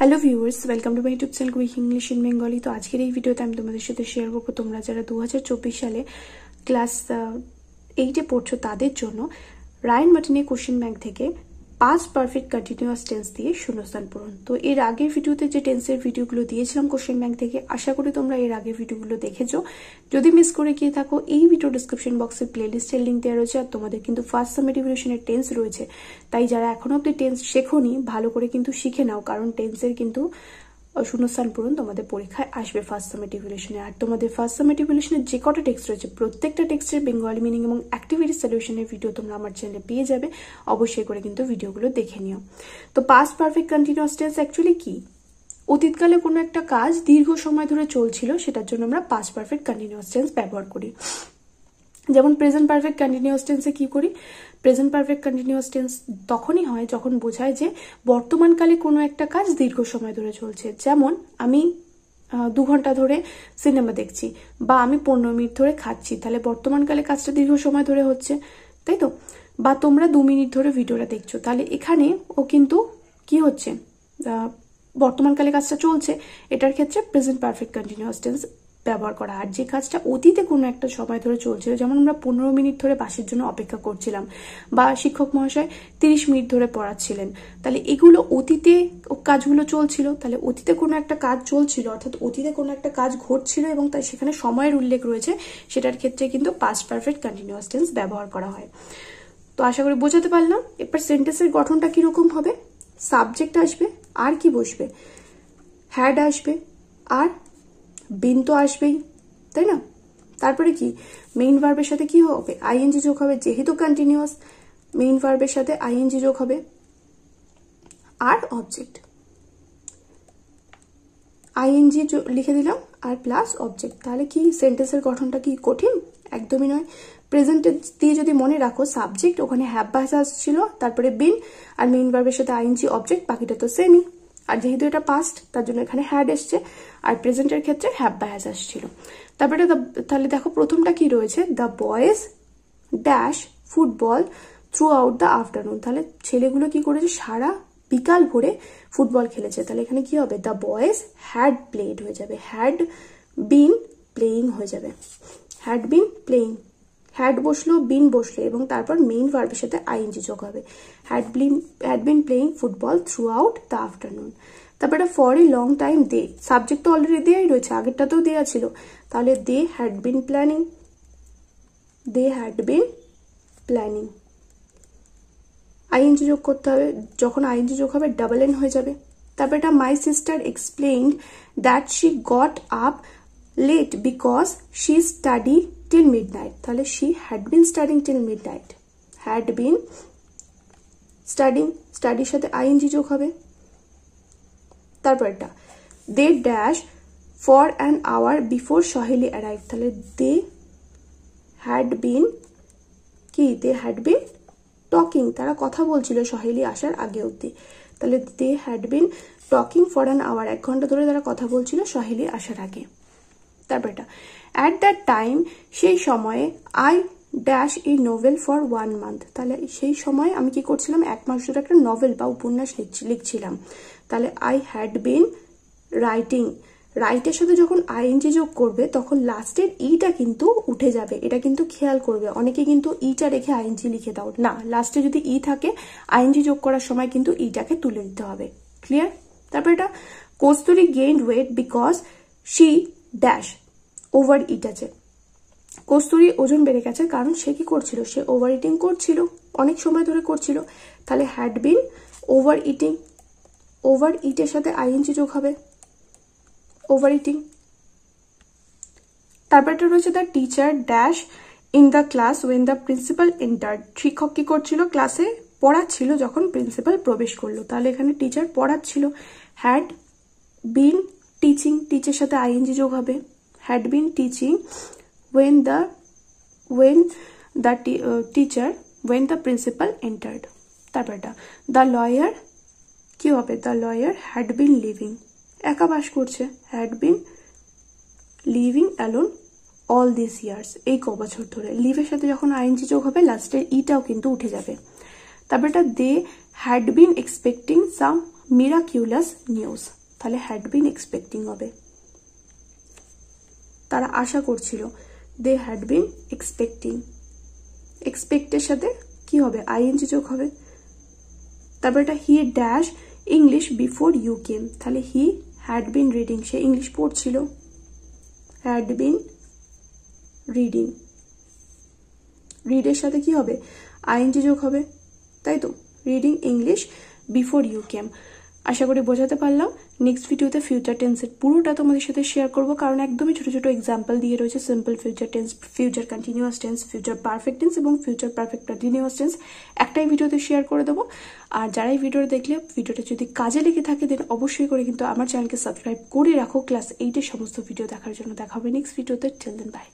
Hello viewers, welcome to my YouTube channel quick English in Bengali. তো আজকের এই ভিডিওতে আমি তোমাদের সাথে শেয়ার করবো তোমরা যারা 2024 সালে ক্লাস 8-এ পড়ছো তাদের জন্য রায়ান মার্টিনের কোশ্চেন ব্যাংক থেকে পাস্ট পারফেক্ট কন্টিনিউয়াস টেন্স দিয়ে শূন্যস্থান পূরণ। তো এর আগের ভিডিওতে যে টেন্সের ভিডিওগুলো দিয়েছিলাম কোশ্চেন ব্যাংক থেকে, আশা করি তোমরা এর আগের ভিডিওগুলো দেখেছো। যদি মিস করে গিয়ে থাকো, এই ভিডিও ডিসক্রিপশন বক্সে প্লেলিস্টের লিঙ্ক দেওয়া রয়েছে। আর তোমাদের কিন্তু ফার্স্ট সামেটিভ ইভ্যালুয়েশনের টেন্স রয়েছে, তাই যারা এখনো অব্দি টেন্স শেখোনি ভালো করে কিন্তু শিখে নাও, কারণ টেন্সের কিন্তু শূন্যস্থান পূরণ তোমাদের পরীক্ষায় আসবে ফার্স্ট সামেটিভ ইভ্যালুয়েশনে। আর তোমাদের ফার্স্ট সামেটিভ ইভ্যালুয়েশনের যে কটা টেক্সট রয়েছে প্রত্যেকটা টেক্সটের বেঙ্গলি মিনিং এবং অ্যাক্টিভিটি সলিউশনের ভিডিও তোমরা আমার চ্যানেলে পেয়ে যাবে। অবশ্যই করে কিন্তু ভিডিওগুলো দেখে নিও। তো past perfect continuous tense actually কি? অতীতকালে কোনো একটা কাজ দীর্ঘ সময় ধরে চলছিল, সেটার জন্য আমরা পাস্ট পারফেক্ট কন্টিনিউয়াস টেন্স ব্যবহার করি। যেমন প্রেজেন্ট পারফেক্ট কন্টিনিউয়াস টেন্সে কি করি? প্রেজেন্ট পারফেক্ট কন্টিনিউয়াস টেন্স তখনই হয় যখন বোঝায় যে বর্তমানকালে কোনো একটা কাজ দীর্ঘ সময় ধরে চলছে। যেমন আমি 2 ঘন্টা ধরে সিনেমা দেখছি বা আমি 15 মিনিট ধরে খাচ্ছি, তাহলে বর্তমানকালে কাজটা দীর্ঘ সময় ধরে হচ্ছে, তাই তো? বা তোমরা 2 মিনিট ধরে ভিডিওটা দেখছো, তাহলে এখানে ও কিন্তু কি হচ্ছে, বর্তমানকালে কাজটা চলছে। এটার ক্ষেত্রে প্রেজেন্ট পারফেক্ট কন্টিনিউয়াস টেন্স ব্যবহার করা। আর যে কাজটা অতীতে কোনো একটা সময় ধরে চলছিল, যেমন আমরা 15 মিনিট ধরে বাসের জন্য অপেক্ষা করছিলাম বা শিক্ষক মহাশয় 30 মিনিট ধরে পড়াচ্ছিলেন, তাহলে এগুলো অতীতে কাজগুলো চলছিল। তাহলে অতীতে কোনো একটা কাজ চলছিল, অর্থাৎ অতীতে কোনো একটা কাজ ঘটছিল এবং তাই সেখানে সময়ের উল্লেখ রয়েছে, সেটার ক্ষেত্রে কিন্তু পাস্ট পারফেক্ট কন্টিনিউয়াস টেন্স ব্যবহার করা হয়। তো আশা করি বোঝাতে পারলাম। এবার সেন্টেন্সের গঠনটা কিরকম হবে? সাবজেক্ট আসবে, আর কি বসবে? হ্যাড আসবে, আর বিন তো আসবেই, তাই না? তারপরে কি মেইন ভার্বের সাথে কি হবে? আইএনজি যোগ হবে, যেহেতু কন্টিনিউয়াস মেইন ভার্বের সাথে আইএনজি যোগ হবে, আর অবজেক্ট আইএনজি লিখে দিলাম আর প্লাস অবজেক্ট। তাহলে কি সেন্টেন্সের গঠনটা কি কঠিন? একদমই নয়। প্রেজেন্ট দিয়ে যদি মনে রাখো, সাবজেক্ট ওখানে হ্যাভ বা হ্যাজ ছিল, তারপরে বিন আর মেইন ভার্বের সাথে আইএনজি অবজেক্ট, বাকিটা তো সেমই। আর যেহেতু এটা পাস্ট, তার জন্য এখানে হ্যাড এসছে, আর প্রেজেন্টের ক্ষেত্রে হ্যাভ বা হ্যাজ আসছিল। তারপরে তাহলে দেখো প্রথমটা কি রয়েছে? The boys dash football throughout the afternoon. তাহলে ছেলেগুলো কি করেছে? সারা বিকাল ভরে ফুটবল খেলেছে। তাহলে এখানে কি হবে? দ্য বয়েজ হ্যাড প্লেড হয়ে যাবে, হ্যাড বিন প্লেয়িং হয়ে যাবে, হ্যাড বিন প্লেয়িং। হ্যাড বসলো, বিন বসলো এবং তারপর মেইন ভার্বের সাথে আইএনজি যোগ হবে। Had been playing football throughout the afternoon. তারপরে for a long time they, subject তো অলরেডি দেওয়াই রয়েছে, আগেরটাতেও দেওয়া ছিল। তাহলে they had been planning, they had been planning. ING যোগ করতে হবে, যখন আইএনজি যোগ হবে ডাবল এন হয়ে যাবে। তারপর এটা my sister explained that she got up late because she study till midnight. তাহলে she had been studying till midnight, had been studying, স্টাডির সাথে আইএনজি যোগ হবে। তারপর এটা they dash for an hour before Saheli arrive. তাহলে দে হ্যাড বিন কি? দে had been talking, তারা কথা বলছিল সহেলি আসার আগে অব্দি। তাহলে they had been talking for an hour, 1 ঘন্টা ধরে তারা কথা বলছিল সহেলি আসার আগে। তারপর এটা অ্যাট দ্যাট টাইম, সেই সময়ে I dash a novel for 1 month. তাহলে সেই সময় আমি কি করছিলাম? 1 মাস ধরে একটা নভেল বা উপন্যাস লিখছিলাম। তাহলে আই হ্যাড বিন রাইটিং, রাইটের সাথে যখন আইএনজি যোগ করবে তখন লাস্টের ইটা কিন্তু উঠে যাবে, এটা কিন্তু খেয়াল করবে। অনেকে কিন্তু ইটা রেখে আইএনজি লিখে দাও না, লাস্টে যদি ই থাকে আইএনজি যোগ করার সময় কিন্তু ইটাকে তুলে দিতে হবে। ক্লিয়ার? তারপর এটা Kasturi gained weight because she dash over it আছে। কস্তুরী ওজন বেড়ে গেছে কারণ সে কি করছিল? সে ওভার ইটিং করছিল, অনেক সময় ধরে করছিল। তাহলে হ্যাড বিন ওভার ইটিং, ওভার ইটের সাথে আইএনজি যোগ হবে, ওভার ইটিং। তারপরটা রয়েছে the teacher dash in the class when the principal entered. শিক্ষক কি করছিল? ক্লাসে পড়াচ্ছিল যখন প্রিন্সিপাল প্রবেশ করলো। তাহলে এখানে টিচার পড়াচ্ছিল, হ্যাড বিন টিচিং, টিচের সাথে আইএনজি যোগ হবে, had been teaching when the teacher when the principal entered. তারপরটা দ্য লয়ার কি হবে? The lawyer had been living, একা বাস করছে, had been living alone all this years, এই ক বছর ধরে। লিভের সাথে যখন আইএনজি যোগ হবে লাস্টের ইটাও কিন্তু উঠে যাবে। তারপরটা they had been expecting some miraculous news, তাহলে হ্যাড বিন এক্সপেক্টিং হবে, তারা আশা করছিল, দে হ্যাড বিন এক্সপেক্টিং। এক্সপেক্টের সাথে কি হবে, আইএনজি যোগ হবে। তারপর এটা he dash English before you came, তাহলে হি হ্যাড বিন রিডিং, সে ইংলিশ পড়ছিল, হ্যাড বিন রিডিং। রিডের সাথে কি হবে, আইএনজি যোগ হবে, তাই তো, reading English before you came. আশা করি বোঝাতে পারলাম। নেক্সট ভিডিওতে ফিউচার টেন্সের পুরোটা তোমাদের সাথে শেয়ার করব, কারণ একদমই ছোট ছোট এক্সাম্পল দিয়ে রয়েছে। Simple future tense, future continuous tense, future perfect tense এবং ফিউচার পারফেক্ট কন্টিনিউয়াস টেন্স একটাই ভিডিওতে শেয়ার করে দেবো। আর যারা এই ভিডিওটা দেখলে ভিডিওটা যদি কাজে লেগে থাকে দেন অবশ্যই করে কিন্তু আমার চ্যানেলকে সাবস্ক্রাইব করে রাখো ক্লাস 8-এর সমস্ত ভিডিও দেখার জন্য। দেখা হবে নেক্সট ভিডিওতে। Till then by.